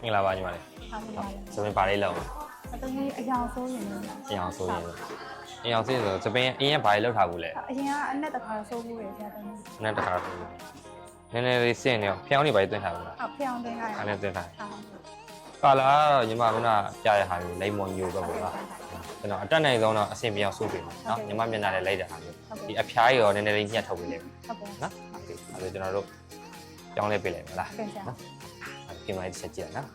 မင်္ဂလာပါညီမလေး ဟုတ်ပါဘူးစပင်းပါလေးလောက် အတမီးအယောင်ဆိုးရင်လည်း အင်အောင်ဆိုရင်အင်အောင်ဆိုရင်ဆိုစပင်းအင်းရဲ့ဘာလေးလောက်ထားဘူးလဲ အရင်ကအနက်တစ်ခါဆိုးဘူးလေဆရာတမီး နဲ့တခါဆိုနည်းနည်းလေးစင်နေဖျောင်းနေပါလေးတွင်းထားဘူးလား ဟုတ်ဖျောင်းတင်လိုက် အဲ့နဲ့တွင်းထား ဟုတ် ကာလာကတော့ညီမကပြရတဲ့ဟာမျိုးလိမ္မော်ညိုတော့ပေါ့နော်ကျွန်တော်အတက်နိုင်ဆုံးတော့အဆင်ပြေအောင်စိုးပေးမယ်နော်ညီမမျက်နှာလေးလိုက်တဲ့ဟာမျိုးဒီအဖျားကြီးရောနည်းနည်းလေးညှက်ထုတ်ပေးလိုက် ဟုတ်ကဲ့ နော်โอเคအဲ့ဒါကျွန်တော်တို့ပြောင်းလဲပေးလိုက်မလား ပြန်ကြ နော်ဒီမှာတစ်ချက်ကြည့်ရနော်